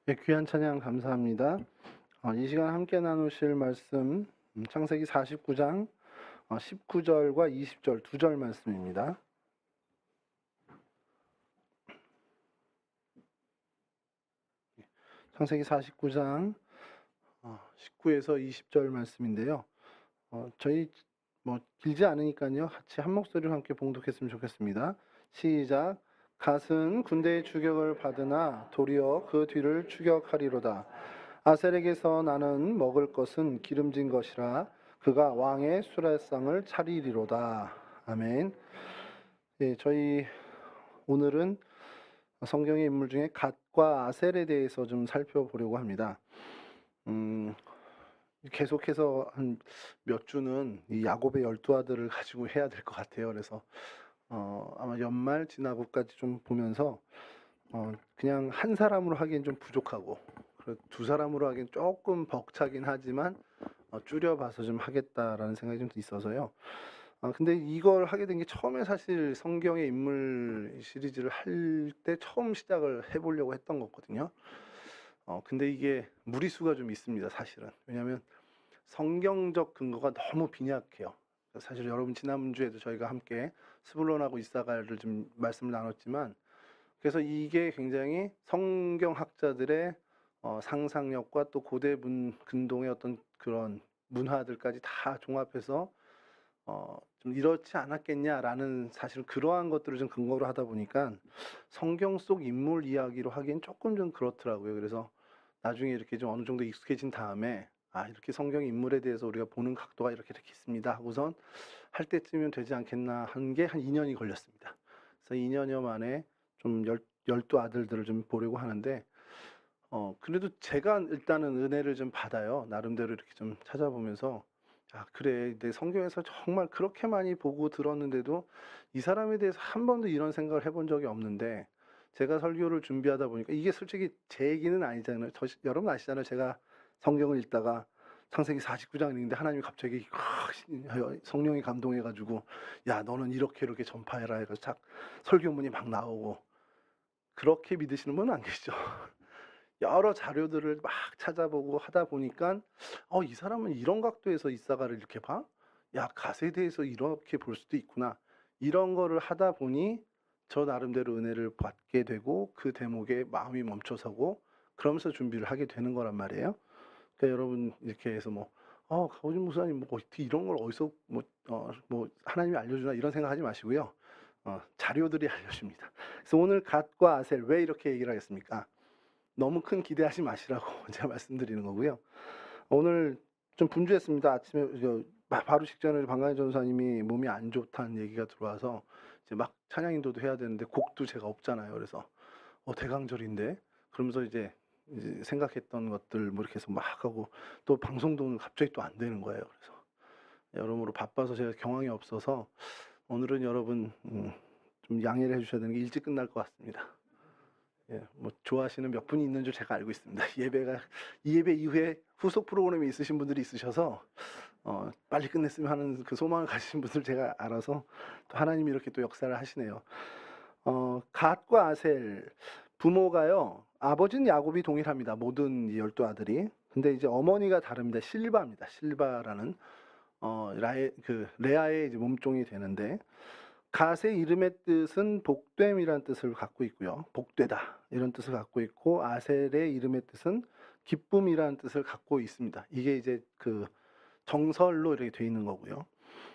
네, 귀한 찬양 감사합니다. 이 시간 함께 나누실 말씀 창세기 49장 19절과 20절 두 절 말씀입니다. 창세기 49장 19에서 20절 말씀인데요. 저희 길지 않으니까요. 같이 한 목소리로 함께 봉독했으면 좋겠습니다. 시작. 갓은 군대의 추격을 받으나 도리어 그 뒤를 추격하리로다. 아셀에게서 나는 먹을 것은 기름진 것이라 그가 왕의 수레상을 차리리로다. 아멘. 예, 저희 오늘은 성경의 인물 중에 갓과 아셀에 대해서 좀 살펴보려고 합니다. 계속해서 한 몇 주는 이 야곱의 12아들을 가지고 해야 될 것 같아요. 그래서 아마 연말 지나고까지 좀 보면서 그냥 한 사람으로 하기엔 좀 부족하고 두 사람으로 하기엔 조금 벅차긴 하지만 줄여봐서 좀 하겠다라는 생각이 좀 있어서요. 근데 이걸 하게 된 게 처음에 사실 성경의 인물 시리즈를 할 때 처음 시작을 해보려고 했던 거거든요. 근데 이게 무리수가 좀 있습니다, 사실은. 왜냐하면 성경적 근거가 너무 빈약해요. 사실 여러분 지난주에도 저희가 함께 스불론하고 이사가를 좀 말씀을 나눴지만, 그래서 이게 굉장히 성경학자들의 상상력과 또 고대 근동의 어떤 그런 문화들까지 다 종합해서 좀 이렇지 않았겠냐라는, 사실 그러한 것들을 좀 근거로 하다 보니까 성경 속 인물 이야기로 하기엔 조금 좀 그렇더라고요. 그래서 나중에 이렇게 좀 어느 정도 익숙해진 다음에 이렇게 성경 인물에 대해서 우리가 보는 각도가 이렇게 있습니다 하고선 할 때쯤이면 되지 않겠나 하는 게 한 2년이 걸렸습니다. 그래서 2년여 만에 좀 열두 아들들을 좀 보려고 하는데, 그래도 제가 일단은 은혜를 좀 받아요. 나름대로 이렇게 좀 찾아보면서 그래, 내 성경에서 정말 그렇게 많이 보고 들었는데도 이 사람에 대해서 한 번도 이런 생각을 해본 적이 없는데, 제가 설교를 준비하다 보니까 이게 솔직히 제 얘기는 아니잖아요. 여러분 아시잖아요. 제가 성경을 읽다가 창세기 49장 읽는데 하나님이 갑자기 성령이 감동해가지고 야, 너는 이렇게 전파해라 해서 설교문이 막 나오고, 그렇게 믿으시는 분은 안 계시죠. 여러 자료들을 막 찾아보고 하다 보니까 이 사람은 이런 각도에서 이사가를 이렇게 봐? 야, 갓에 대해서 이렇게 볼 수도 있구나. 이런 거를 하다 보니 저 나름대로 은혜를 받게 되고 그 대목에 마음이 멈춰서고 그러면서 준비를 하게 되는 거란 말이에요. 그러니까 여러분 이렇게 해서 가오진 목사님 어떻게 이런 걸 어디서 하나님이 알려주나 이런 생각하지 마시고요. 자료들이 알려줍니다. 그래서 오늘 갓과 아셀 왜 이렇게 얘기를 하겠습니까? 너무 큰 기대하지 마시라고 제가 말씀드리는 거고요. 오늘 좀 분주했습니다. 아침에 바로 직전에 방강희 전사님이 몸이 안 좋다는 얘기가 들어와서 이제 막 찬양 인도도 해야 되는데 곡도 제가 없잖아요. 그래서 대강절인데 그러면서 이제 생각했던 것들 이렇게 해서 막 하고, 또 방송도 오늘 갑자기 또 안 되는 거예요. 그래서 여러모로 바빠서 제가 경황이 없어서 오늘은 여러분 좀 양해를 해주셔야 되는 게 일찍 끝날 것 같습니다. 예, 좋아하시는 몇 분이 있는 줄 제가 알고 있습니다. 이 예배 이후에 후속 프로그램이 있으신 분들이 있으셔서 빨리 끝냈으면 하는 그 소망을 가지신 분들 제가 알아서 또 하나님이 이렇게 또 역사를 하시네요. 갓과 아셀 부모가요, 아버지는 야곱이 동일합니다. 모든 12아들이. 근데 이제 어머니가 다릅니다. 실바입니다. 실바라는 레아의 이제 몸종이 되는데, 갓의 이름의 뜻은 복됨이라는 뜻을 갖고 있고요. 복되다 이런 뜻을 갖고 있고, 아셀의 이름의 뜻은 기쁨이라는 뜻을 갖고 있습니다. 이게 이제 그 정설로 이렇게 돼 있는 거고요.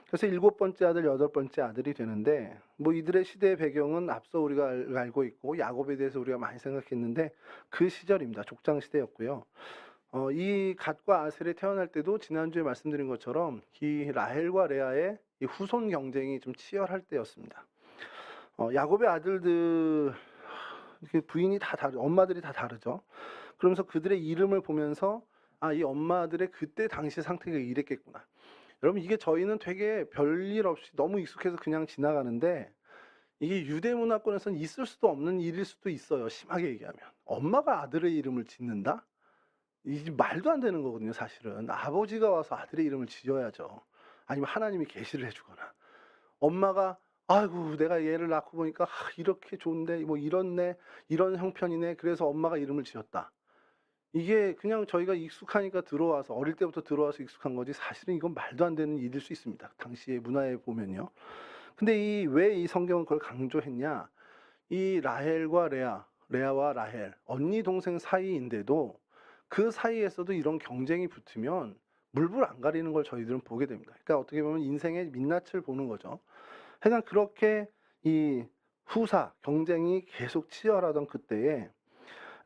그래서 7번째 아들, 8번째 아들이 되는데, 이들의 시대의 배경은 앞서 우리가 알고 있고 야곱에 대해서 우리가 많이 생각했는데 그 시절입니다. 족장 시대였고요. 이 갓과 아셀이 태어날 때도 지난주에 말씀드린 것처럼 이 라헬과 레아의 이 후손 경쟁이 좀 치열할 때였습니다. 야곱의 아들들 부인이 다 엄마들이 다 다르죠. 그러면서 그들의 이름을 보면서 이 엄마들의 그때 당시 상태가 이랬겠구나. 여러분, 이게 저희는 되게 별일 없이 너무 익숙해서 그냥 지나가는데, 이게 유대 문화권에서는 있을 수도 없는 일일 수도 있어요. 심하게 얘기하면 엄마가 아들의 이름을 짓는다? 이게 말도 안 되는 거거든요. 사실은 아버지가 와서 아들의 이름을 지어야죠. 아니면 하나님이 계시를 해주거나, 엄마가 아이고 내가 얘를 낳고 보니까 이렇게 좋은데 이렇네, 이런 형편이네, 그래서 엄마가 이름을 지었다. 이게 그냥 저희가 익숙하니까 들어와서 어릴 때부터 들어와서 익숙한 거지 사실은 이건 말도 안 되는 일일 수 있습니다. 당시의 문화에 보면요. 근데 이 왜 이 성경은 그걸 강조했냐? 이 라헬과 레아와 라헬 언니 동생 사이인데도 그 사이에서도 이런 경쟁이 붙으면 물불 안 가리는 걸 저희들은 보게 됩니다. 그러니까 어떻게 보면 인생의 민낯을 보는 거죠. 하여간 그렇게 이 후사 경쟁이 계속 치열하던 그때에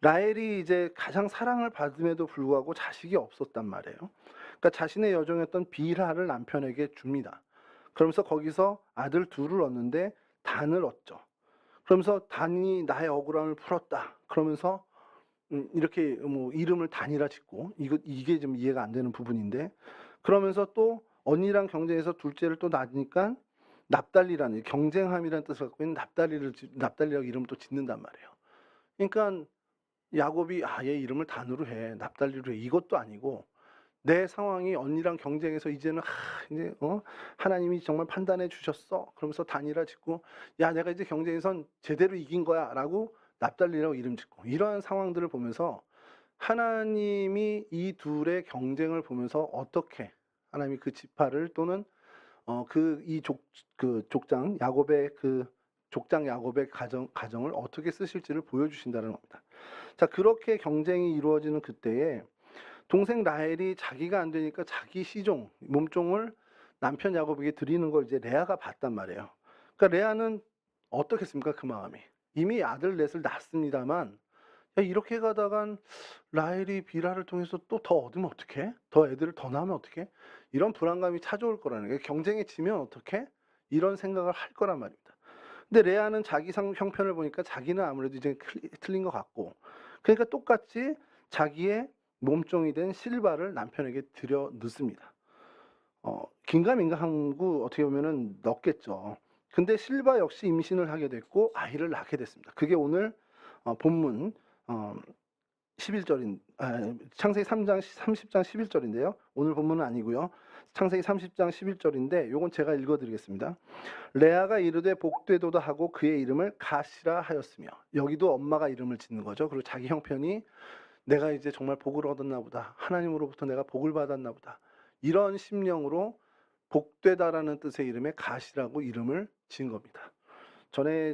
라헬이 이제 가장 사랑을 받음에도 불구하고 자식이 없었단 말이에요. 그러니까 자신의 여종이었던 빌하를 남편에게 줍니다. 그러면서 거기서 아들 둘을 얻는데 단을 얻죠. 그러면서 단이 나의 억울함을 풀었다. 그러면서 이렇게 뭐 이름을 단이라 짓고 이게 좀 이해가 안 되는 부분인데 그러면서 또 언니랑 경쟁해서 둘째를 또 낳으니까 납달리라는 경쟁함이라는 뜻을 갖고 있는 납달리라고 이름을 또 짓는단 말이에요. 그러니까 야곱이 얘 이름을 단으로 해. 납달리로 해. 이것도 아니고 내 상황이 언니랑 경쟁해서 이제는 이제 하나님이 정말 판단해 주셨어. 그러면서 단이라 짓고 야 내가 이제 경쟁에선 제대로 이긴 거야라고 납달리라고 이름 짓고 이러한 상황들을 보면서 하나님이 이 둘의 경쟁을 보면서 어떻게 하나님이 그 지파를 또는 족장 야곱의 가정을 어떻게 쓰실지를 보여주신다는 겁니다. 자, 그렇게 경쟁이 이루어지는 그때에 동생 라헬이 자기가 안 되니까 자기 시종, 몸종을 남편 야곱에게 드리는 걸 이제 레아가 봤단 말이에요. 그러니까 레아는 어떻겠습니까? 그 마음이. 이미 아들 넷을 낳았습니다만 야, 이렇게 가다간 라헬이 빌하를 통해서 또 더 얻으면 어떡해? 더 애들을 더 낳으면 어떡해? 이런 불안감이 찾아올 거라는 거예요. 경쟁에 지면 어떡해? 이런 생각을 할 거란 말입니다. 근데 레아는 자기 형편을 보니까 자기는 아무래도 이제 틀린 것 같고 그러니까 똑같이 자기의 몸종이 된 실바를 남편에게 들여 넣습니다. 긴가민가 한구 어떻게 보면은 넣겠죠. 근데 실바 역시 임신을 하게 됐고 아이를 낳게 됐습니다. 그게 오늘 본문 11절인 창세기 3장 30장 11절인데요. 오늘 본문은 아니고요. 창세기 30장 11절인데 요건 제가 읽어 드리겠습니다. 레아가 이르되 복되도다 하고 그의 이름을 가시라 하였으며 여기도 엄마가 이름을 짓는 거죠. 그리고 자기 형편이 내가 이제 정말 복을 얻었나 보다. 하나님으로부터 내가 복을 받았나 보다. 이런 심령으로 복되다라는 뜻의 이름에 가시라고 이름을 지은 겁니다. 전에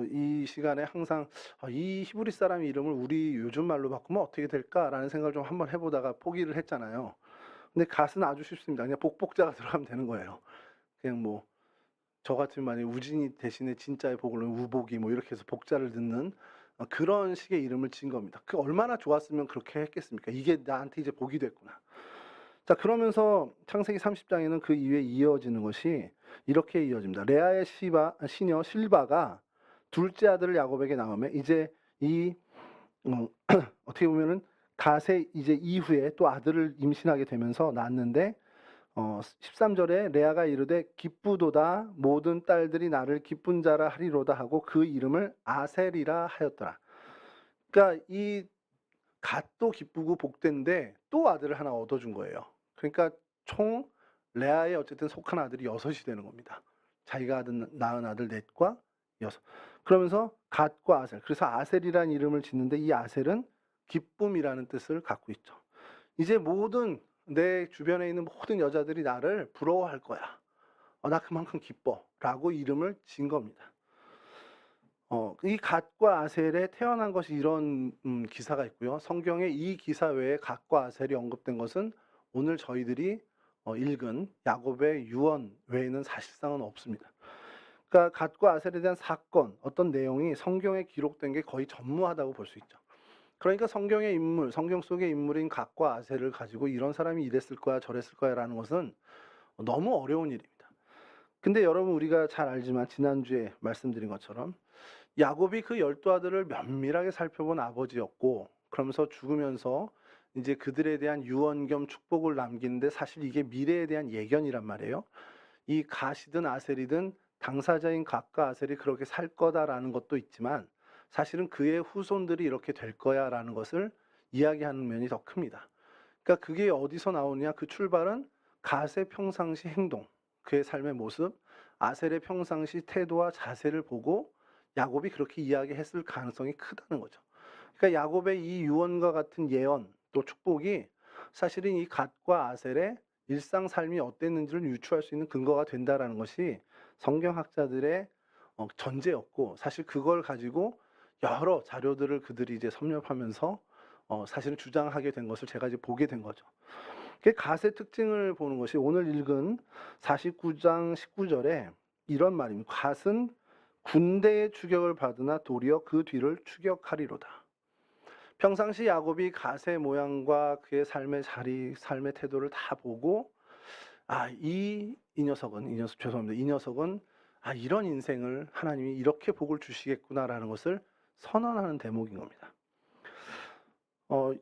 이 시간에 항상 이 히브리 사람 이름을 우리 요즘 말로 바꾸면 어떻게 될까라는 생각을 좀 한번 해보다가 포기를 했잖아요. 근데 갓은 아주 쉽습니다. 그냥 복복자가 들어가면 되는 거예요. 그냥 뭐 저 같으면 만약에 우진이 대신에 진짜의 복을 우복이 뭐 이렇게 해서 복자를 듣는 그런 식의 이름을 지은 겁니다. 그 얼마나 좋았으면 그렇게 했겠습니까? 이게 나한테 이제 복이 됐구나. 자, 그러면서 창세기 30장에는 그 이후에 이어지는 것이 이렇게 이어집니다. 레아의 시녀 실바가 둘째 아들을 야곱에게 낳으며 이제 이 어떻게 보면은 갓의 이제 이후에 또 아들을 임신하게 되면서 낳았는데 13절에 레아가 이르되 기쁘도다 모든 딸들이 나를 기쁜 자라 하리로다 하고 그 이름을 아셀이라 하였더라. 그러니까 이 갓도 기쁘고 복된데 또 아들을 하나 얻어준 거예요. 그러니까 총 레아의 어쨌든 속한 아들이 6이 되는 겁니다. 자기가 낳은 아들 넷과 6. 그러면서 갓과 아셀. 그래서 아셀이라는 이름을 짓는데 이 아셀은 기쁨이라는 뜻을 갖고 있죠. 이제 모든 내 주변에 있는 모든 여자들이 나를 부러워할 거야. 나 그만큼 기뻐. 라고 이름을 지은 겁니다. 이 갓과 아셀에 태어난 것이 이런 기사가 있고요. 성경에 이 기사 외에 갓과 아셀이 언급된 것은 오늘 저희들이 읽은 야곱의 유언 외에는 사실상은 없습니다. 그러니까 갓과 아셀에 대한 사건, 어떤 내용이 성경에 기록된 게 거의 전무하다고 볼 수 있죠. 그러니까 성경의 인물, 성경 속의 인물인 갓과 아셀을 가지고 이런 사람이 이랬을 거야, 저랬을 거야 라는 것은 너무 어려운 일입니다. 근데 여러분 우리가 잘 알지만 지난주에 말씀드린 것처럼 야곱이 그 12아들을 면밀하게 살펴본 아버지였고 그러면서 죽으면서 이제 그들에 대한 유언 겸 축복을 남기는데 사실 이게 미래에 대한 예견이란 말이에요. 이 갓이든 아셀이든 당사자인 갓과 아셀이 그렇게 살 거다라는 것도 있지만 사실은 그의 후손들이 이렇게 될 거야라는 것을 이야기하는 면이 더 큽니다. 그러니까 그게 어디서 나오느냐? 그 출발은 갓의 평상시 행동, 그의 삶의 모습, 아셀의 평상시 태도와 자세를 보고 야곱이 그렇게 이야기했을 가능성이 크다는 거죠. 그러니까 야곱의 이 유언과 같은 예언 또 축복이 사실은 이 갓과 아셀의 일상 삶이 어땠는지를 유추할 수 있는 근거가 된다라는 것이 성경학자들의 전제였고, 사실 그걸 가지고 여러 자료들을 그들이 이제 섭렵하면서 사실은 주장하게 된 것을 제가 이제 보게 된 거죠. 그 갓의 특징을 보는 것이 오늘 읽은 49장 19절에 이런 말입니다. 갓은 군대의 추격을 받으나 도리어 그 뒤를 추격하리로다. 평상시 야곱이 갓의 모양과 그의 삶의 자리, 삶의 태도를 다 보고 이 녀석은 이런 인생을 하나님이 이렇게 복을 주시겠구나라는 것을 선언하는 대목인 겁니다.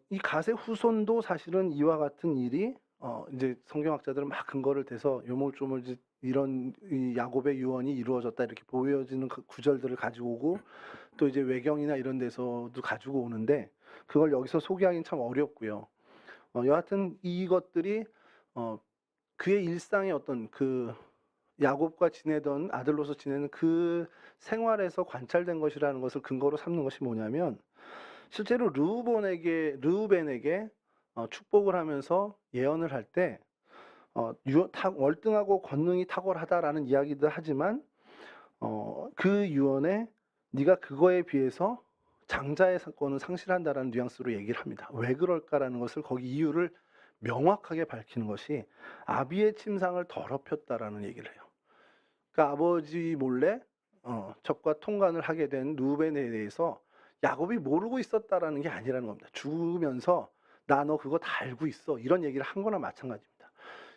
이 갓의 후손도 사실은 이와 같은 일이 이제 성경학자들은 막 근거를 대서 요물조물 이런 이 야곱의 유언이 이루어졌다 이렇게 보여지는 그 구절들을 가지고 오고, 또 이제 외경이나 이런 데서도 가지고 오는데 그걸 여기서 소개하기는 참 어렵고요. 여하튼 이것들이 그의 일상의 어떤 그 야곱과 지내던 아들로서 지내는 그 생활에서 관찰된 것이라는 것을 근거로 삼는 것이 뭐냐면, 실제로 르우벤에게 축복을 하면서 예언을 할 때 월등하고 권능이 탁월하다라는 이야기도 하지만 그 유언에 네가 그거에 비해서 장자의 사건은 상실한다라는 뉘앙스로 얘기를 합니다. 왜 그럴까라는 것을 거기 이유를 명확하게 밝히는 것이 아비의 침상을 더럽혔다라는 얘기를 해요. 그러니까 아버지 몰래 적과 통관을 하게 된 루벤에 대해서 야곱이 모르고 있었다라는 게 아니라는 겁니다. 죽으면서 나 너 그거 다 알고 있어 이런 얘기를 한 거나 마찬가지입니다.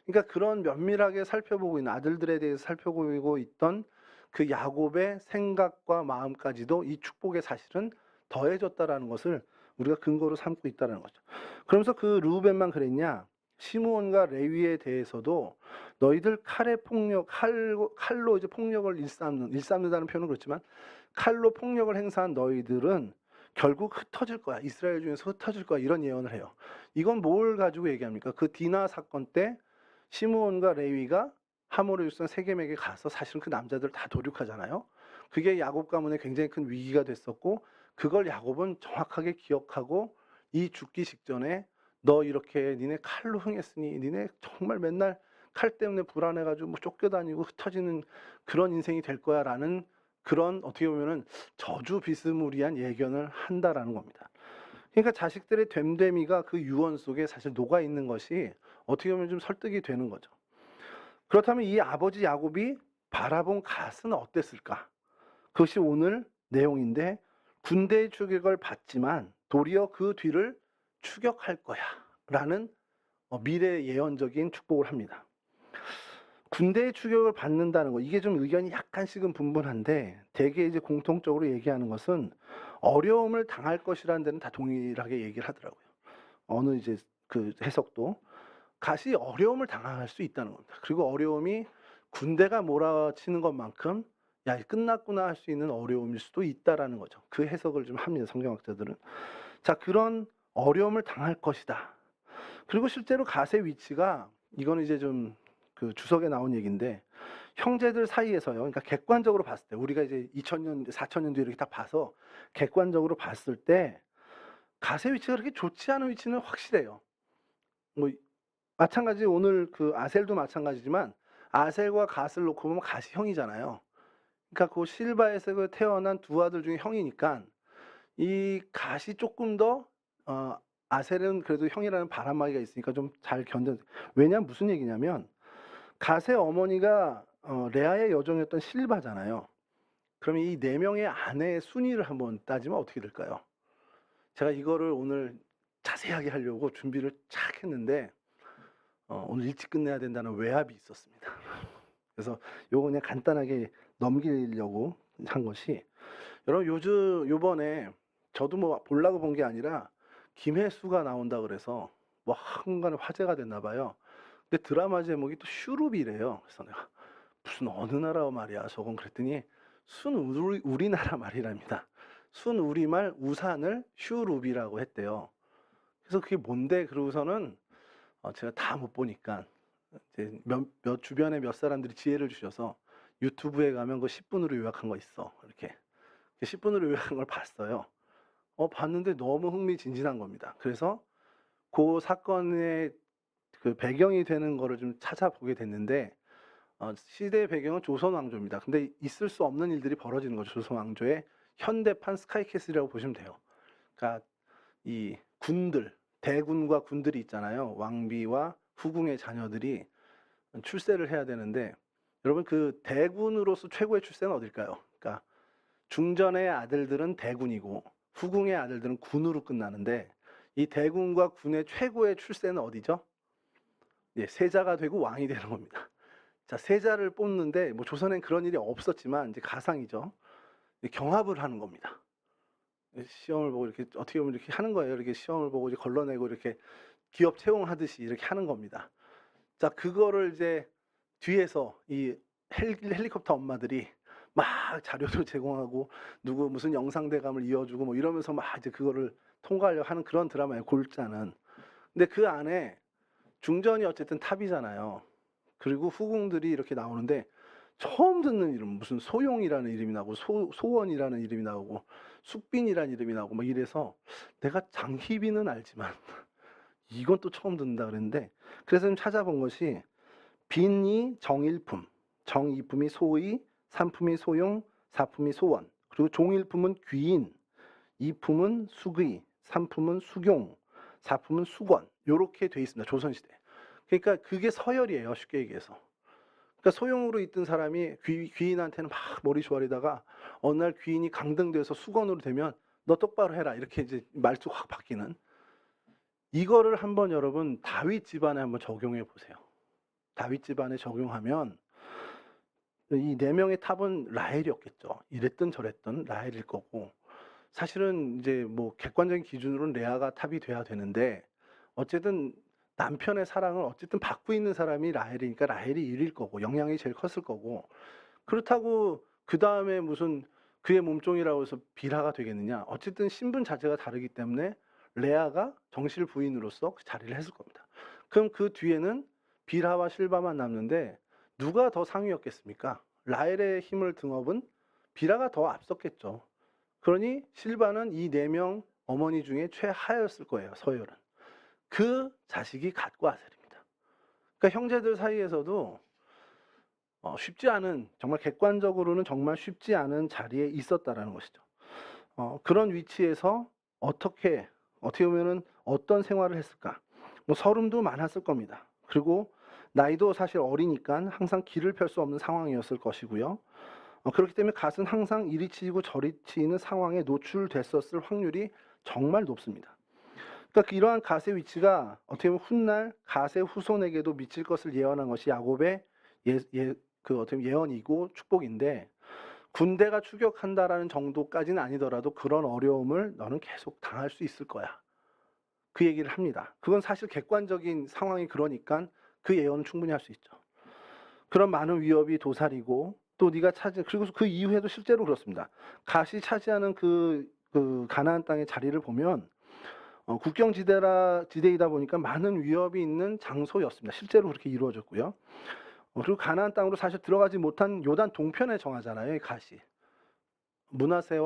그러니까 그런 면밀하게 살펴보고 있는 아들들에 대해서 살펴보고 있던 그 야곱의 생각과 마음까지도 이 축복의 사실은 더해졌다라는 것을 우리가 근거로 삼고 있다는 거죠. 그러면서 그 르우벤만 그랬냐? 시므온과 레위에 대해서도 너희들 칼로 이제 폭력을 일삼는다는 표현은 그렇지만 칼로 폭력을 행사한 너희들은 결국 흩어질 거야. 이스라엘 중에서 흩어질 거야. 이런 예언을 해요. 이건 뭘 가지고 얘기합니까? 그 디나 사건 때 시므온과 레위가 하모르 율성 세겜에게 가서 사실은 그 남자들 다 도륙하잖아요. 그게 야곱 가문에 굉장히 큰 위기가 됐었고, 그걸 야곱은 정확하게 기억하고 이 죽기 직전에 너 이렇게 니네 칼로 흥했으니 니네 정말 맨날 칼 때문에 불안해가지고 뭐 쫓겨다니고 흩어지는 그런 인생이 될 거야 라는 그런 어떻게 보면은 저주 비스무리한 예견을 한다라는 겁니다. 그러니까 자식들의 됨됨이가 그 유언 속에 사실 녹아 있는 것이 어떻게 보면 좀 설득이 되는 거죠. 그렇다면 이 아버지 야곱이 바라본 갓은 어땠을까? 그것이 오늘 내용인데, 군대의 추격을 받지만 도리어 그 뒤를 추격할 거야 라는 미래 예언적인 축복을 합니다. 군대의 추격을 받는다는 거, 이게 좀 의견이 약간씩은 분분한데 대개 이제 공통적으로 얘기하는 것은 어려움을 당할 것이라는 데는 다 동일하게 얘기를 하더라고요. 어느 이제 그 해석도 갓이 어려움을 당할 수 있다는 겁니다. 그리고 어려움이 군대가 몰아치는 것만큼 야 끝났구나 할 수 있는 어려움일 수도 있다라는 거죠. 그 해석을 좀 합니다, 성경학자들은. 자, 그런 어려움을 당할 것이다. 그리고 실제로 갓의 위치가, 이거는 이제 좀 그 주석에 나온 얘기인데, 형제들 사이에서요, 그러니까 객관적으로 봤을 때 우리가 이제 2000년, 4000년 뒤에 이렇게 딱 봐서 객관적으로 봤을 때 갓의 위치가 그렇게 좋지 않은 위치는 확실해요. 뭐 마찬가지 오늘 그 아셀도 마찬가지지만 아셀과 갓을 놓고 보면 갓이 형이잖아요. 그러니까 그 실바에서 태어난 두 아들 중에 형이니까 이 갓이 조금 더 아셀은 그래도 형이라는 바람막이가 있으니까 좀 잘 견뎌. 왜냐면 무슨 얘기냐면 갓의 어머니가 레아의 여종이었던 실바잖아요. 그러면 이 네 명의 아내의 순위를 한번 따지면 어떻게 될까요? 제가 이거를 오늘 자세하게 하려고 준비를 쫙 했는데 오늘 일찍 끝내야 된다는 외압이 있었습니다. 그래서 요거 그냥 간단하게 넘기려고 한 것이, 여러분 요번에 저도 뭐 보려고 본 게 아니라 김혜수가 나온다 그래서 뭐 한간에 화제가 됐나 봐요. 근데 드라마 제목이 또 슈룹이래요. 그래서 내가 무슨 어느 나라 말이야 저건 그랬더니 우리나라 말이랍니다. 순우리말 우산을 슈룹이라고 했대요. 그래서 그게 뭔데 그러고서는 제가 다 못 보니까 이제 주변에 몇 사람들이 지혜를 주셔서 유튜브에 가면 그 10분으로 요약한 거 있어. 이렇게 10분으로 요약한 걸 봤어요. 봤는데 너무 흥미진진한 겁니다. 그래서 그 사건의 그 배경이 되는 거를 좀 찾아보게 됐는데 시대의 배경은 조선 왕조입니다. 근데 있을 수 없는 일들이 벌어지는 거죠. 조선 왕조의 현대판 스카이캐슬이라고 보시면 돼요. 그러니까 이 군들, 대군과 군들이 있잖아요. 왕비와 후궁의 자녀들이 출세를 해야 되는데 여러분 그 대군으로서 최고의 출세는 어딜까요? 그러니까 중전의 아들들은 대군이고 후궁의 아들들은 군으로 끝나는데 이 대군과 군의 최고의 출세는 어디죠? 예, 세자가 되고 왕이 되는 겁니다. 자, 세자를 뽑는데 뭐 조선엔 그런 일이 없었지만 이제 가상이죠. 경합을 하는 겁니다. 시험을 보고 이렇게 어떻게 보면 이렇게 하는 거예요. 이렇게 시험을 보고 이제 걸러내고 이렇게 기업 채용하듯이 이렇게 하는 겁니다. 자, 그거를 이제 뒤에서 이 헬리콥터 엄마들이 막 자료도 제공하고 누구 무슨 영상대감을 이어주고 뭐 이러면서 막 이제 그거를 통과하려고 하는 그런 드라마예요. 골자는. 근데 그 안에 중전이 어쨌든 탑이잖아요. 그리고 후궁들이 이렇게 나오는데 처음 듣는 이름 무슨 소용이라는 이름이 나오고 소원이라는 이름이 나오고 숙빈이라는 이름이 나오고 막 이래서 내가 장희빈은 알지만 이건 또 처음 듣는다 그랬는데 그래서 좀 찾아본 것이 빈이 정일품, 정이품이 소의, 삼품이 소용, 사품이 소원, 그리고 종일품은 귀인, 이품은 수의, 삼품은 수경, 사품은 수권 요렇게 돼 있습니다. 조선시대. 그러니까 그게 서열이에요. 쉽게 얘기해서. 그러니까 소용으로 있던 사람이 귀인한테는 막 머리 조아리다가 어느 날 귀인이 강등돼서 수건으로 되면 너 똑바로 해라 이렇게 이제 말투가 확 바뀌는 이거를 한번 여러분 다윗 집안에 한번 적용해 보세요. 다윗 집안에 적용하면 이 네 명의 탑은 라헬이었겠죠. 이랬든 저랬든 라헬일 거고 사실은 이제 뭐 객관적인 기준으로는 레아가 탑이 돼야 되는데 어쨌든 남편의 사랑을 어쨌든 받고 있는 사람이 라헬이니까 라헬이 1일 거고 영향이 제일 컸을 거고 그렇다고 그 다음에 무슨 그의 몸종이라고 해서 빌하가 되겠느냐. 어쨌든 신분 자체가 다르기 때문에 레아가 정실 부인으로서 그 자리를 했을 겁니다. 그럼 그 뒤에는 빌하와 실바만 남는데 누가 더 상위였겠습니까? 라헬의 힘을 등업은 빌하가 더 앞섰겠죠. 그러니 실바는 이 4명 어머니 중에 최하였을 거예요. 서열은. 그 자식이 갓과 아셀입니다. 그러니까 형제들 사이에서도 쉽지 않은 정말 객관적으로는 정말 쉽지 않은 자리에 있었다라는 것이죠. 그런 위치에서 어떻게 보면은 어떤 생활을 했을까? 뭐 서름도 많았을 겁니다. 그리고 나이도 사실 어리니까 항상 길을 펼 수 없는 상황이었을 것이고요. 그렇기 때문에 갓은 항상 이리 치이고 저리 치이는 상황에 노출됐었을 확률이 정말 높습니다. 그러니까 이러한 갓의 위치가 어떻게 보면 훗날 갓의 후손에게도 미칠 것을 예언한 것이 야곱의 어떻게 보면 예언이고 축복인데 군대가 추격한다라는 정도까지는 아니더라도 그런 어려움을 너는 계속 당할 수 있을 거야. 그 얘기를 합니다. 그건 사실 객관적인 상황이 그러니까 그 예언은 충분히 할 수 있죠. 그런 많은 위협이 도사리고 또 네가 그리고 그 이후에도 실제로 그렇습니다. 갓이 차지하는 그 가나안 땅의 자리를 보면 국경 지대이다 보니까 많은 위협이 있는 장소였습니다. 실제로 그렇게 이루어졌고요. 그리고 가나안 땅으로 사실 들어가지 못한 요단 동편에 정하잖아요. 이 갓이. 문하세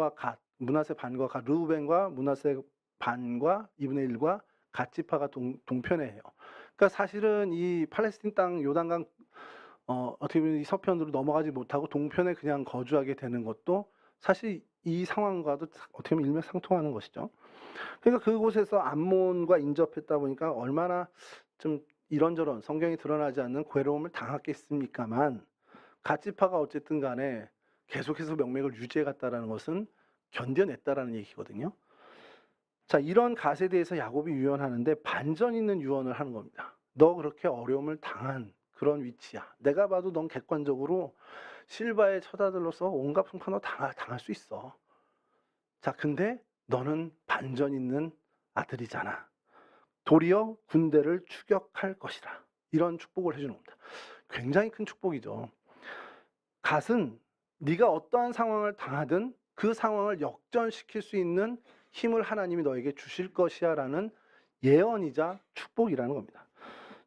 반과 갓, 르우벤과 문하세 반과 2분의 1과 갓 지파가 동편에 해요. 그러니까 사실은 이 팔레스틴 땅 요단강 어떻게 보면 이 서편으로 넘어가지 못하고 동편에 그냥 거주하게 되는 것도 사실 이 상황과도 어떻게 보면 일맥상통하는 것이죠. 그러니까 그곳에서 암몬과 인접했다 보니까 얼마나 좀 이런저런 성경이 드러나지 않는 괴로움을 당했겠습니까만 갓 지파가 어쨌든 간에 계속해서 명맥을 유지해 갔다라는 것은 견뎌냈다라는 얘기거든요. 자, 이런 갓에 대해서 야곱이 유언하는데 반전 있는 유언을 하는 겁니다. 너 그렇게 어려움을 당한 그런 위치야. 내가 봐도 넌 객관적으로 실바의 처자들로서 온갖 풍파 너 당할 수 있어. 자, 근데 너는 반전 있는 아들이잖아. 도리어 군대를 추격할 것이라. 이런 축복을 해주는 겁니다. 굉장히 큰 축복이죠. 갓은 네가 어떠한 상황을 당하든 그 상황을 역전시킬 수 있는 힘을 하나님이 너에게 주실 것이야 라는 예언이자 축복이라는 겁니다.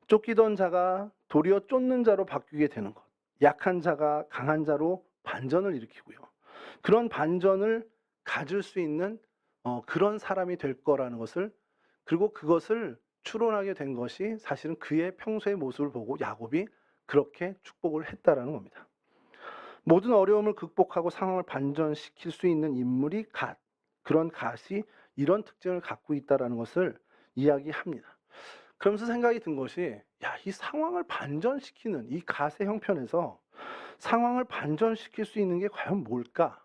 쫓기던 자가 도리어 쫓는 자로 바뀌게 되는 것. 약한 자가 강한 자로 반전을 일으키고요. 그런 반전을 가질 수 있는 그런 사람이 될 거라는 것을, 그리고 그것을 추론하게 된 것이 사실은 그의 평소의 모습을 보고 야곱이 그렇게 축복을 했다라는 겁니다. 모든 어려움을 극복하고 상황을 반전시킬 수 있는 인물이 갓, 그런 갓이 이런 특징을 갖고 있다라는 것을 이야기합니다. 그러면서 생각이 든 것이, 야, 이 상황을 반전시키는 이 갓의 형편에서 상황을 반전시킬 수 있는 게 과연 뭘까?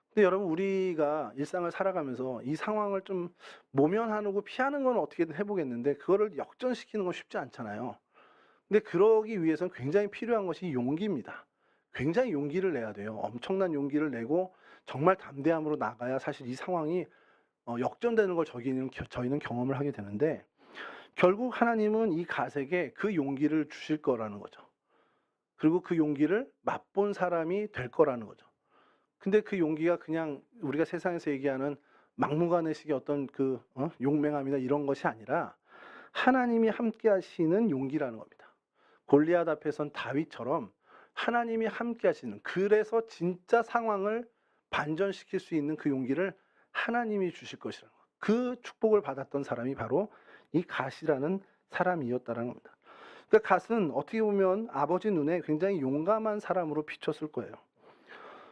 근데 여러분, 우리가 일상을 살아가면서 이 상황을 좀 모면하고 피하는 건 어떻게든 해보겠는데 그거를 역전시키는 건 쉽지 않잖아요. 근데 그러기 위해서는 굉장히 필요한 것이 용기입니다. 굉장히 용기를 내야 돼요. 엄청난 용기를 내고 정말 담대함으로 나가야 사실 이 상황이 역전되는 걸 저희는 경험을 하게 되는데, 결국 하나님은 이 갓에게 그 용기를 주실 거라는 거죠. 그리고 그 용기를 맛본 사람이 될 거라는 거죠. 근데 그 용기가 그냥 우리가 세상에서 얘기하는 막무가내식의 어떤 용맹함이나 이런 것이 아니라 하나님이 함께 하시는 용기라는 겁니다. 골리앗 앞에 선 다윗처럼 하나님이 함께 하시는, 그래서 진짜 상황을 반전시킬 수 있는 그 용기를 하나님이 주실 것이라는 것. 그 축복을 받았던 사람이 바로 이 갓이라는 사람이었다는 겁니다. 그러니까 갓은 어떻게 보면 아버지 눈에 굉장히 용감한 사람으로 비쳤을 거예요.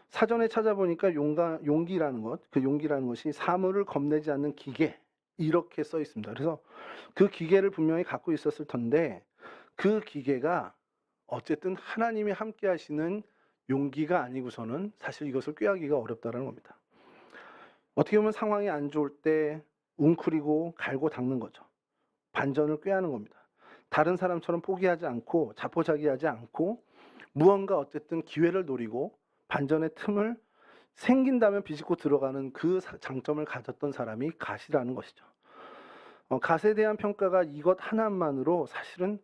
사전에 찾아보니까 용기라는 것, 그 용기라는 것이 사물을 겁내지 않는 기계, 이렇게 써 있습니다. 그래서 그 기계를 분명히 갖고 있었을 텐데 그 기계가 어쨌든 하나님이 함께 하시는 용기가 아니고서는 사실 이것을 꾀하기가 어렵다는 겁니다. 어떻게 보면 상황이 안 좋을 때 웅크리고 갈고 닦는 거죠. 반전을 꾀하는 겁니다. 다른 사람처럼 포기하지 않고 자포자기하지 않고 무언가 어쨌든 기회를 노리고 반전의 틈을 생긴다면 비집고 들어가는 그 장점을 가졌던 사람이 갓이라는 것이죠. 갓에 대한 평가가 이것 하나만으로 사실은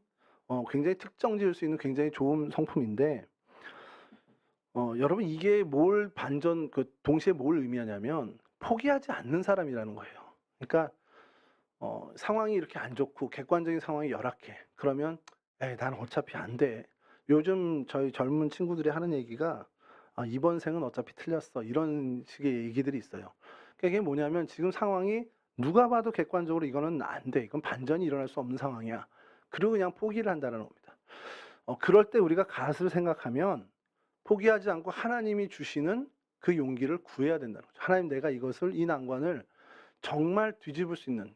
굉장히 특정 지을 수 있는 굉장히 좋은 성품인데, 여러분, 이게 동시에 뭘 의미하냐면 포기하지 않는 사람이라는 거예요. 그러니까 상황이 이렇게 안 좋고 객관적인 상황이 열악해. 그러면 에이, 난 어차피 안 돼. 요즘 저희 젊은 친구들이 하는 얘기가 이번 생은 어차피 틀렸어. 이런 식의 얘기들이 있어요. 그러니까 이게 뭐냐면 지금 상황이 누가 봐도 객관적으로 이거는 안 돼. 이건 반전이 일어날 수 없는 상황이야. 그리고 그냥 포기를 한다는 겁니다. 그럴 때 우리가 갓을 생각하면 포기하지 않고 하나님이 주시는 그 용기를 구해야 된다는 거죠. 하나님, 내가 이 난관을 정말 뒤집을 수 있는,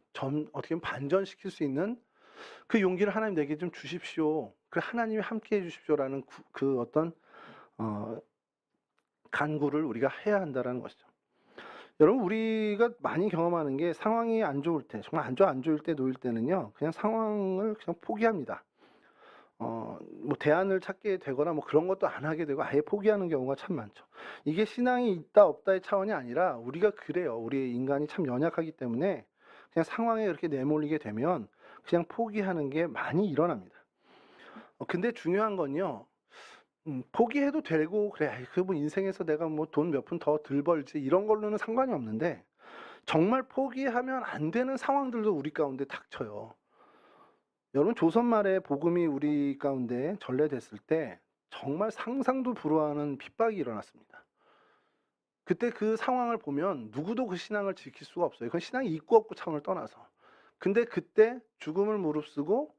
어떻게 보면 반전시킬 수 있는 그 용기를 하나님 내게 좀 주십시오. 그 하나님이 함께 해주십시오라는 그 어떤 간구를 우리가 해야 한다는 것이죠. 여러분, 우리가 많이 경험하는 게 상황이 안 좋을 때, 정말 안 좋을 때 놓일 때는요, 그냥 상황을 그냥 포기합니다. 뭐 대안을 찾게 되거나 뭐 그런 것도 안 하게 되고 아예 포기하는 경우가 참 많죠. 이게 신앙이 있다 없다의 차원이 아니라 우리가 그래요. 우리 인간이 참 연약하기 때문에 그냥 상황에 이렇게 내몰리게 되면 그냥 포기하는 게 많이 일어납니다. 근데 중요한 건요, 포기해도 되고 그래, 뭐 인생에서 내가 뭐 돈 몇 푼 더 덜 벌지 이런 걸로는 상관이 없는데, 정말 포기하면 안 되는 상황들도 우리 가운데 닥쳐요. 여러분, 조선 말에 복음이 우리 가운데 전래됐을 때 정말 상상도 불허하는 핍박이 일어났습니다. 그때 그 상황을 보면 누구도 그 신앙을 지킬 수가 없어요. 그건 신앙이 있고 없고 차원을 떠나서. 근데 그때 죽음을 무릅쓰고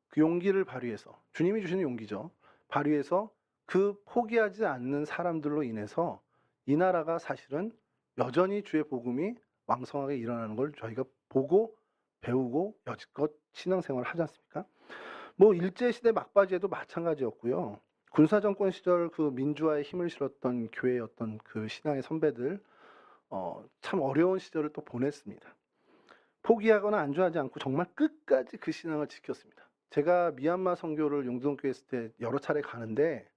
그 용기를 발휘해서, 주님이 주시는 용기죠, 발휘해서 그 포기하지 않는 사람들로 인해서 이 나라가 사실은 여전히 주의 복음이 왕성하게 일어나는 걸 저희가 보고 배우고 여지껏 신앙생활을 하지 않습니까? 뭐 일제시대 막바지에도 마찬가지였고요. 군사정권 시절 그 민주화에 힘을 실었던 교회의 어떤 그 신앙의 선배들, 참 어려운 시절을 또 보냈습니다. 포기하거나 안주하지 않고 정말 끝까지 그 신앙을 지켰습니다. 제가 미얀마 선교를 용두동 교회 했을 때 여러 차례 가는데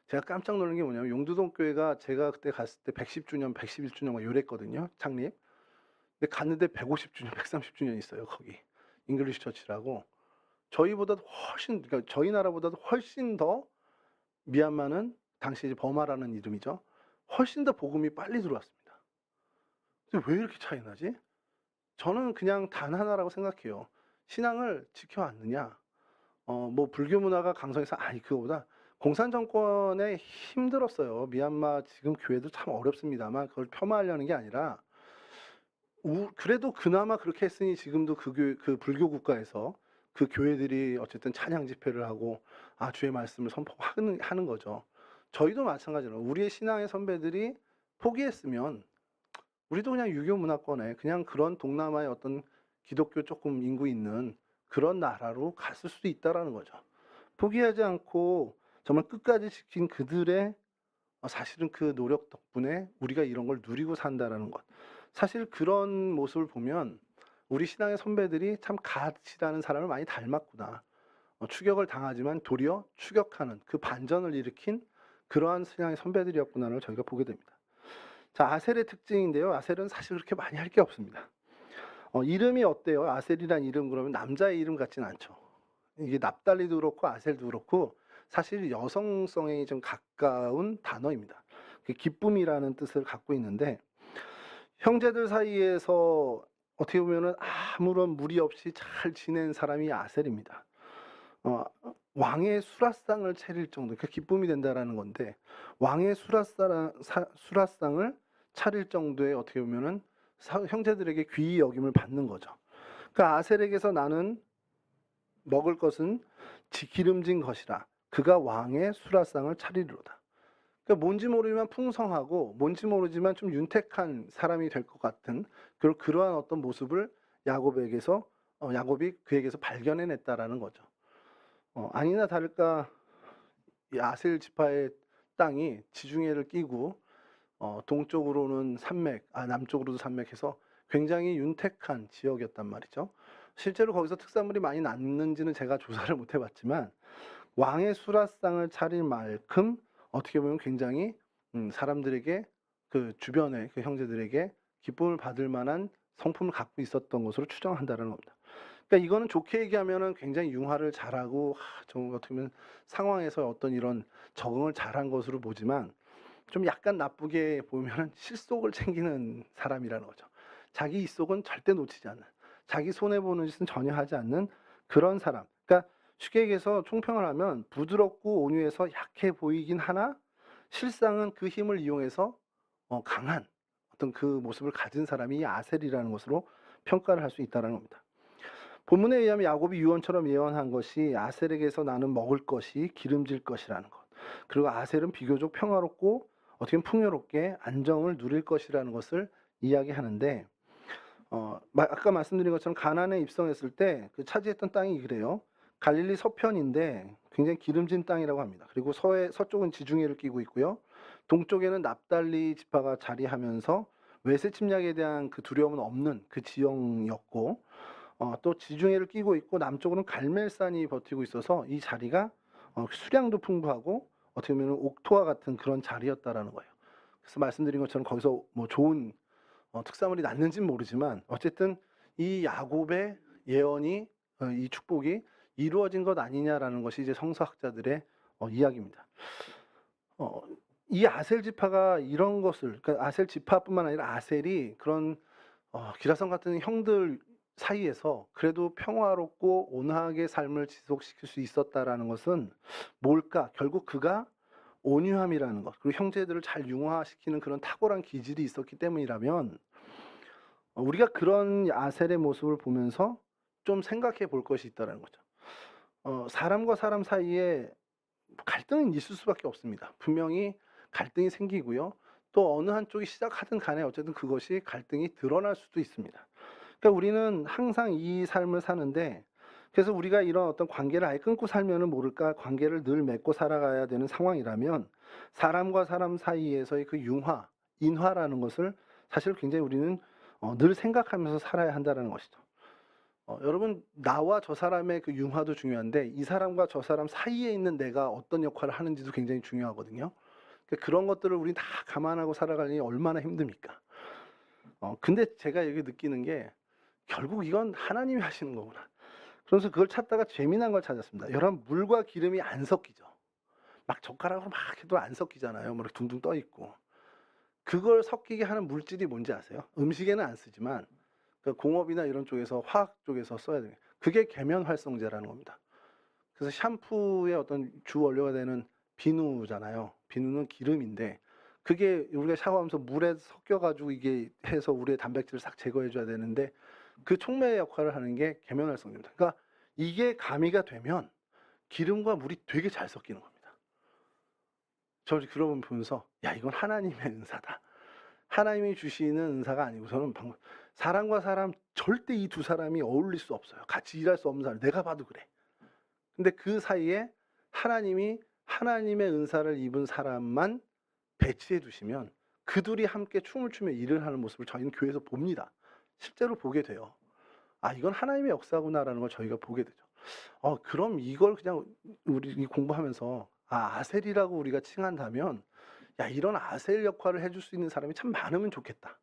제가 깜짝 놀란 게 뭐냐면, 용두동 교회가 제가 그때 갔을 때 110주년, 111주년 요랬거든요, 창립. 근데 갔는데 150주년, 130주년 있어요, 거기. 잉글리시 처치라고. 저희보다도 훨씬, 그러니까 저희 나라보다도 훨씬 더 미얀마는 당시 이제 버마라는 이름이죠. 훨씬 더 복음이 빨리 들어왔습니다. 근데 왜 이렇게 차이 나지? 저는 그냥 단 하나라고 생각해요. 신앙을 지켜왔느냐? 뭐 불교 문화가 강성해서, 아니 그거보다 공산 정권에 힘들었어요. 미얀마 지금 교회도 참 어렵습니다만 그걸 폄하하려는 게 아니라 그래도 그나마 그렇게 했으니 지금도 그 불교 국가에서 그 교회들이 어쨌든 찬양 집회를 하고 주의 말씀을 선포하는 거죠. 저희도 마찬가지로 우리의 신앙의 선배들이 포기했으면 우리도 그냥 유교 문화권에 그냥 그런 동남아의 어떤 기독교 조금 인구 있는 그런 나라로 갔을 수도 있다라는 거죠. 포기하지 않고 정말 끝까지 지킨 그들의 사실은 그 노력 덕분에 우리가 이런 걸 누리고 산다라는 것. 사실 그런 모습을 보면 우리 신앙의 선배들이 참 갓이라는 사람을 많이 닮았구나. 추격을 당하지만 도리어 추격하는 그 반전을 일으킨 그러한 신앙의 선배들이었구나를 저희가 보게 됩니다. 자, 아셀의 특징인데요. 아셀은 사실 그렇게 많이 할 게 없습니다. 이름이 어때요? 아셀이란 이름 그러면 남자의 이름 같진 않죠. 이게 납달리도 그렇고 아셀도 그렇고 사실 여성성에 좀 가까운 단어입니다. 기쁨이라는 뜻을 갖고 있는데 형제들 사이에서 어떻게 보면은 아무런 무리 없이 잘 지낸 사람이 아셀입니다. 왕의 수라상을 차릴 정도, 그 기쁨이 된다라는 건데 왕의 수라상을 차릴 정도의 어떻게 보면은 형제들에게 귀히 여김을 받는 거죠. 그러니까 아셀에게서 나는 먹을 것은 기름진 것이라 그가 왕의 수라상을 차리리로다. 그러니까 뭔지 모르지만 풍성하고 뭔지 모르지만 좀 윤택한 사람이 될 것 같은 그러한 어떤 모습을 야곱이 그에게서 발견해냈다라는 거죠. 아니나 다를까 이 아셀 지파의 땅이 지중해를 끼고 동쪽으로는 산맥, 남쪽으로도 산맥해서 굉장히 윤택한 지역이었단 말이죠. 실제로 거기서 특산물이 많이 났는지는 제가 조사를 못 해봤지만 왕의 수라상을 차릴 만큼 어떻게 보면 굉장히 사람들에게 그 주변의 그 형제들에게 기쁨을 받을 만한 성품을 갖고 있었던 것으로 추정한다는 겁니다. 그러니까 이거는 좋게 얘기하면은 굉장히 융화를 잘하고 좀 어떻게 보면 상황에서 어떤 이런 적응을 잘한 것으로 보지만 좀 약간 나쁘게 보면은 실속을 챙기는 사람이라는 거죠. 자기 이속은 절대 놓치지 않는, 자기 손해 보는 짓은 전혀 하지 않는 그런 사람. 그러니까 쉽게 얘기해서 총평을 하면 부드럽고 온유해서 약해 보이긴 하나 실상은 그 힘을 이용해서 강한 어떤 그 모습을 가진 사람이 아셀이라는 것으로 평가를 할 수 있다는 겁니다. 본문에 의하면 야곱이 유언처럼 예언한 것이 아셀에게서 나는 먹을 것이 기름질 것이라는 것. 그리고 아셀은 비교적 평화롭고 어떻게 보면 풍요롭게 안정을 누릴 것이라는 것을 이야기하는데 아까 말씀드린 것처럼 가나안에 입성했을 때 그 차지했던 땅이 그래요. 갈릴리 서편인데 굉장히 기름진 땅이라고 합니다. 그리고 서쪽은 지중해를 끼고 있고요. 동쪽에는 납달리 지파가 자리하면서 외세 침략에 대한 그 두려움은 없는 그 지형이었고 또 지중해를 끼고 있고 남쪽으로는 갈멜산이 버티고 있어서 이 자리가 수량도 풍부하고 어떻게 보면 옥토와 같은 그런 자리였다라는 거예요. 그래서 말씀드린 것처럼 거기서 뭐 좋은 특산물이 났는지는 모르지만 어쨌든 이 야곱의 예언이 이 축복이 이루어진 것 아니냐라는 것이 이제 성서학자들의 이야기입니다. 이 아셀 지파가 이런 것을, 그러니까 아셀 지파뿐만 아니라 아셀이 그런 기라성 같은 형들 사이에서 그래도 평화롭고 온화하게 삶을 지속시킬 수 있었다라는 것은 뭘까? 결국 그가 온유함이라는 것, 그리고 형제들을 잘 융화시키는 그런 탁월한 기질이 있었기 때문이라면 우리가 그런 아셀의 모습을 보면서 좀 생각해 볼 것이 있다는 거죠. 사람과 사람 사이에 갈등은 있을 수밖에 없습니다. 분명히 갈등이 생기고요. 또 어느 한쪽이 시작하든 간에 어쨌든 그것이 갈등이 드러날 수도 있습니다. 그러니까 우리는 항상 이 삶을 사는데 그래서 우리가 이런 어떤 관계를 아예 끊고 살면은 모를까 관계를 늘 맺고 살아가야 되는 상황이라면 사람과 사람 사이에서의 그 인화라는 것을 사실 굉장히 우리는 늘 생각하면서 살아야 한다는 것이죠. 여러분 나와 저 사람의 그 융화도 중요한데 이 사람과 저 사람 사이에 있는 내가 어떤 역할을 하는지도 굉장히 중요하거든요. 그러니까 그런 것들을 우리 다 감안하고 살아가려니 얼마나 힘듭니까? 근데 제가 여기 느끼는 게 결국 이건 하나님이 하시는 거구나. 그래서 그걸 찾다가 재미난 걸 찾았습니다. 여러분 물과 기름이 안 섞이죠. 막 젓가락으로 막 해도 안 섞이잖아요. 뭐 이렇게 둥둥 떠 있고. 그걸 섞이게 하는 물질이 뭔지 아세요? 음식에는 안 쓰지만 그 공업이나 이런 쪽에서 화학 쪽에서 써야 돼요. 그게 계면활성제라는 겁니다. 그래서 샴푸의 어떤 주 원료가 되는 비누잖아요. 비누는 기름인데 그게 우리가 샤워하면서 물에 섞여 가지고 이게 해서 우리의 단백질을 싹 제거해 줘야 되는데 그 촉매의 역할을 하는 게 계면활성제입니다. 그러니까 이게 가미가 되면 기름과 물이 되게 잘 섞이는 겁니다. 저 그러고 보면서 '야 이건 하나님의 은사다.' 하나님이 주시는 은사가 아니고서는 사람과 사람 절대 이 두 사람이 어울릴 수 없어요. 같이 일할 수 없는 사람. 내가 봐도 그래. 근데 그 사이에 하나님이 하나님의 은사를 입은 사람만 배치해 두시면 그 둘이 함께 춤을 추며 일을 하는 모습을 저희는 교회에서 봅니다. 실제로 보게 돼요. '아 이건 하나님의 역사구나.'라는 걸 저희가 보게 되죠. 그럼 이걸 그냥 우리 공부하면서 아셀이라고 우리가 칭한다면 '야 이런 아셀 역할을 해줄 수 있는 사람이 참 많으면 좋겠다.'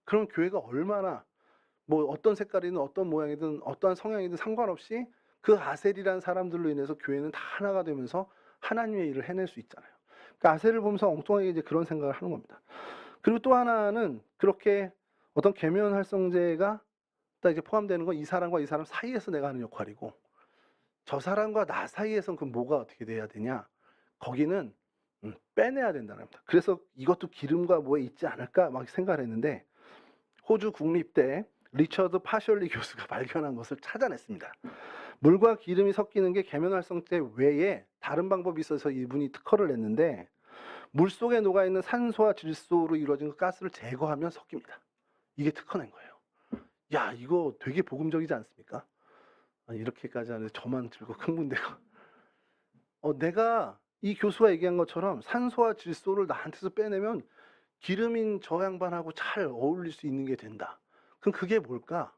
그럼 교회가 얼마나 뭐 어떤 색깔이든 어떤 모양이든 어떠한 성향이든 상관없이 그 아셀이라는 사람들로 인해서 교회는 다 하나가 되면서 하나님의 일을 해낼 수 있잖아요. 그러니까 아셀을 보면서 엉뚱하게 이제 그런 생각을 하는 겁니다. 그리고 또 하나는 그렇게 어떤 계면 활성제가 딱 이제 포함되는 건 이 사람과 이 사람 사이에서 내가 하는 역할이고 저 사람과 나 사이에선 그럼 뭐가 어떻게 돼야 되냐? 거기는 빼내야 된다는 겁니다. 그래서 '이것도 기름과 뭐에 있지 않을까?' 막 생각을 했는데 호주 국립대 리처드 파셜리 교수가 발견한 것을 찾아냈습니다. 물과 기름이 섞이는 게 계면활성제 외에 다른 방법이 있어서 이분이 특허를 냈는데 물속에 녹아있는 산소와 질소로 이루어진 그 가스를 제거하면 섞입니다. 이게 특허낸 거예요. 야 이거 되게 복음적이지 않습니까? 이렇게까지 하는데 저만 즐겁고 흥분되고 내가 이 교수가 얘기한 것처럼 산소와 질소를 나한테서 빼내면 기름인 저 양반하고 잘 어울릴 수 있는 게 된다. 그럼 그게 뭘까?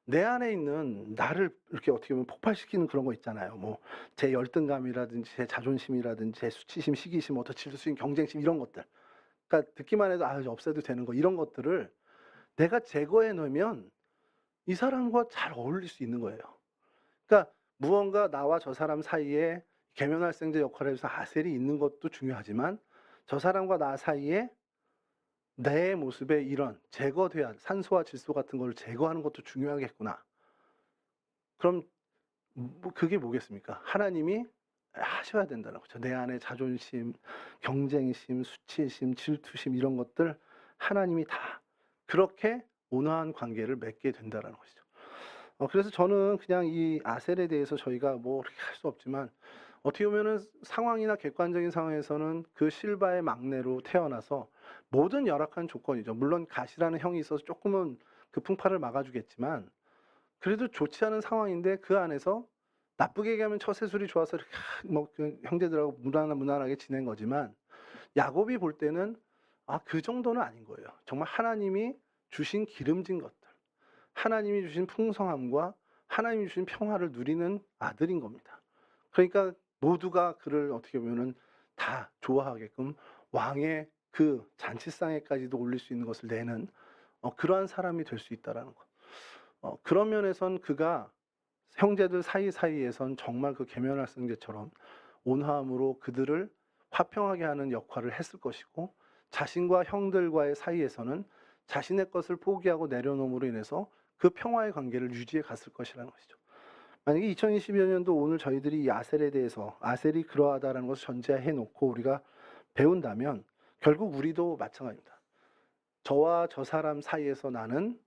내 안에 있는 나를 이렇게 어떻게 보면 폭발시키는 그런 거 있잖아요. 뭐 제 열등감이라든지 제 자존심이라든지 제 수치심, 시기심, 어떤 질투심, 경쟁심 이런 것들. 그러니까 듣기만 해도 없애도 되는 거 이런 것들을 내가 제거해 놓으면 이 사람과 잘 어울릴 수 있는 거예요. 그러니까 무언가 나와 저 사람 사이에 계면활성제 역할을 해서 아셀이 있는 것도 중요하지만 저 사람과 나 사이에 내 모습에 이런 제거돼야 산소와 질소 같은 걸 제거하는 것도 중요하겠구나. 그럼 그게 뭐겠습니까? 하나님이 하셔야 된다는 거죠. 내 안에 자존심, 경쟁심, 수치심, 질투심 이런 것들 하나님이 다 그렇게 온화한 관계를 맺게 된다라는 것이죠. 그래서 저는 그냥 이 아셀에 대해서 저희가 뭐 그렇게 할 수 없지만 어떻게 보면은 상황이나 객관적인 상황에서는 그 실바의 막내로 태어나서 모든 열악한 조건이죠. 물론 갓이라는 형이 있어서 조금은 그 풍파를 막아주겠지만 그래도 좋지 않은 상황인데 그 안에서 나쁘게 얘기하면 처세술이 좋아서 이렇게 그 형제들하고 무난하게 지낸 거지만 야곱이 볼 때는 그 정도는 아닌 거예요. 정말 하나님이 주신 기름진 것들, 하나님이 주신 풍성함과 하나님이 주신 평화를 누리는 아들인 겁니다. 그러니까 모두가 그를 어떻게 보면은 다 좋아하게끔 왕의 그 잔치상에까지도 올릴 수 있는 것을 내는 그러한 사람이 될 수 있다라는 것. 그런 면에선 그가 형제들 사이에선 정말 그 계면활성제처럼 온화함으로 그들을 화평하게 하는 역할을 했을 것이고 자신과 형들과의 사이에서는 자신의 것을 포기하고 내려놓음으로 인해서 그 평화의 관계를 유지해 갔을 것이라는 것이죠. 만약에 2022 년도 오늘 저희들이 이 아셀에 대해서 아셀이 그러하다라는 것을 전제해 놓고 우리가 배운다면 결국 우리도 마찬가지입니다. 저와 저 사람 사이에서 나는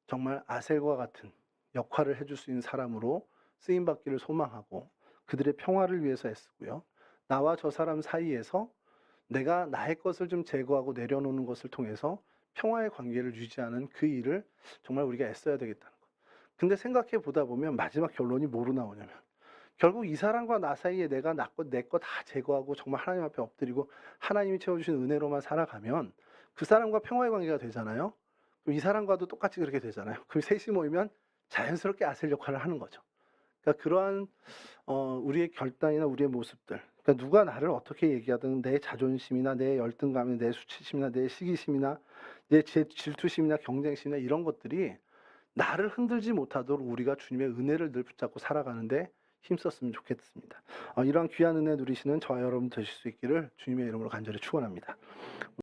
정말 아셀과 같은 역할을 해줄 수 있는 사람으로 쓰임받기를 소망하고 그들의 평화를 위해서 애쓰고요. 나와 저 사람 사이에서 내가 나의 것을 좀 제거하고 내려놓는 것을 통해서 평화의 관계를 유지하는 그 일을 정말 우리가 애써야 되겠다는 것. 근데 생각해 보다 보면 마지막 결론이 뭐로 나오냐면 결국 이 사람과 나 사이에 내가 내 거 다 제거하고 정말 하나님 앞에 엎드리고 하나님이 채워주신 은혜로만 살아가면 그 사람과 평화의 관계가 되잖아요. 그럼 이 사람과도 똑같이 그렇게 되잖아요. 그럼 셋이 모이면 자연스럽게 아셀 역할을 하는 거죠. 그러니까 그러한 우리의 결단이나 우리의 모습들, 그러니까 누가 나를 어떻게 얘기하든 내 자존심이나 내 열등감이나 내 수치심이나 내 시기심이나 내 질투심이나 경쟁심이나 이런 것들이 나를 흔들지 못하도록 우리가 주님의 은혜를 늘 붙잡고 살아가는데 힘썼으면 좋겠습니다. 이러한 귀한 은혜 누리시는 저와 여러분 되실 수 있기를 주님의 이름으로 간절히 축원합니다.